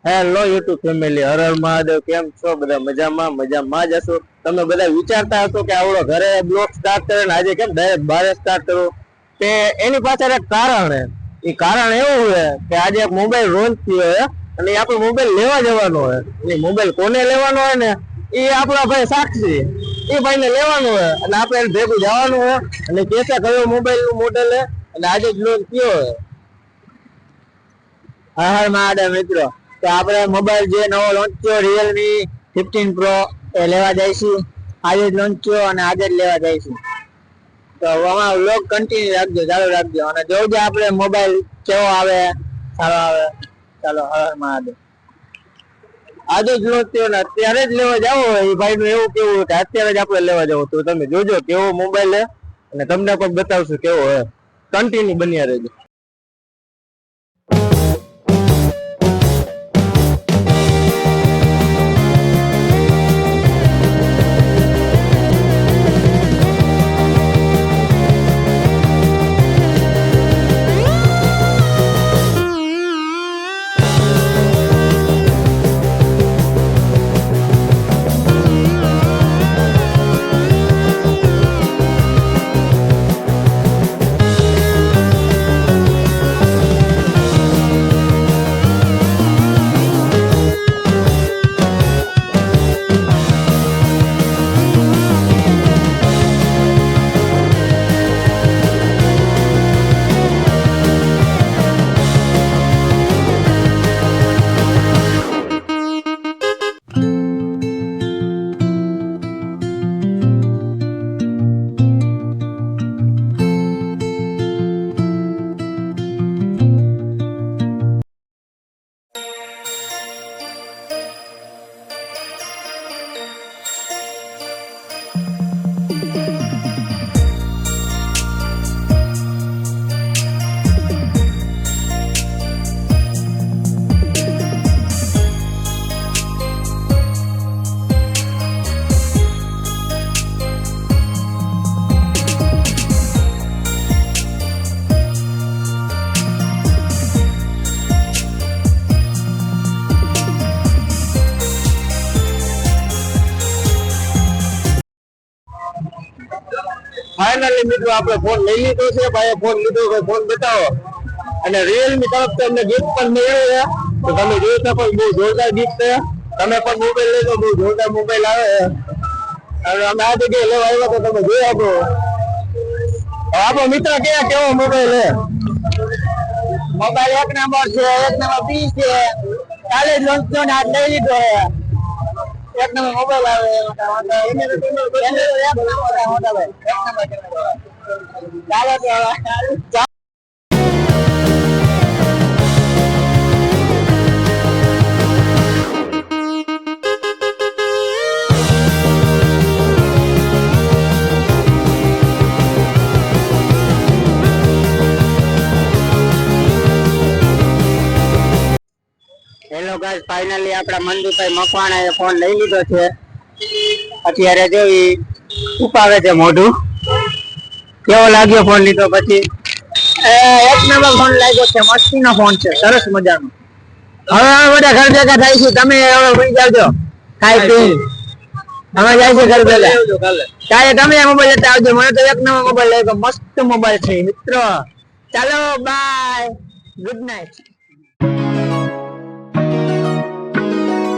Hello YouTube family, Har Har Mahadev. કેમ છો બધા? મજામાં જ હશો. તમે બધા વિચારતા હશો કે આવડો ઘરે બ્લોગ સ્ટાર્ટ કરે ને આજે કેમ ડાયરેક્ટ બહાર સ્ટાર્ટ કરો. તે એની પાછળ એક કારણ છે. એ કારણ એવું છે કે આજે એક મોબાઈલ લોન્ચ થયો છે અને આપણે મોબાઈલ લેવા જવાનો હોય. એ મોબાઈલ કોને લેવાનો હોય ને એ આપણા ભાઈ સાક્ષી, એ ભાઈને લેવાનો હોય અને આપણે ભેગું જવાનું હોય અને કેસે કયો મોબાઈલ નું મોડેલ છે અને આજે જ લોન્ચ થયો હોય. હર મહાદેવ મિત્રો, તો આપણે મોબાઈલ જે નવો લોન્ચ થયો Realme 15 Pro એ લેવા જઈશું. આજે જ લોન્ચ થયો અને આજે જ લેવા જઈશું. તો આમાં વ્લોગ કન્ટિન્યુ રાખજો, ચાલુ રાખજો અને જોજો આપણે મોબાઈલ કેવો આવે, સારો આવે. ચાલો, હર મહાદેવ. આજે જ લોન્ચ થયો ને અત્યારે જ લેવા જાવ હોય એ ભાઈ નું એવું કેવું કે અત્યારે જ આપણે લેવા જવું. તો તમે જોજો કેવો મોબાઈલ છે અને તમને પણ બતાવશું કેવો હોય. કન્ટિન્યુ બન્યા રહેજો. ફાઇનલી મિત્રો આપણે ફોન લઈ લીધો છે. ભાઈ ફોન લીધો, ફોન બતાવો. અને Realme તરફથી અમને ગિફ્ટ પણ મળ્યો છે. તો તમે જોઈ શકો, બહુ જોરદાર ગિફ્ટ છે. તમે પણ મોબાઈલ લેજો, બહુ જોરદાર મોબાઈલ આવે છે. અને અમે આ જગ્યાએ લેવા આવ્યા તો તમે જોઈ શકો. આપણો મિત્ર કેવો મોબાઈલ છે? મોબાઈલ એક નંબર છે, એક નંબર પીસ છે. કાલે જ લોન્ચ થયો ને આજ લઈ લીધો છે. એક નંબર મોબાઈલ આવે. હેલો ગાઈસ, ફાઇનલી આપણા મંજુભાઈ મકવાણાએ ફોન લઈ લીધો છે. અત્યારે જોઈ ઉપાવે છે મોઢું. કેવો લાગ્યો ફોન લીધો પછી? એક નંબર ફોન લાગ્યો છે, મસ્તીનો ફોન છે, સરસ મજાનો. હવે બધા ઘર ભેગા થઈશું, તમે હવે ભણી જાવજો ખાઈ પી. અમે જાય છે ઘર ભેગા. ત્યારે તમે મોબાઈલ લેતા આવજો. મને તો એક નંબર મોબાઈલ લાગ્યો, મસ્ત મોબાઈલ છે મિત્રો. ચાલો બાય, ગુડ નાઇટ.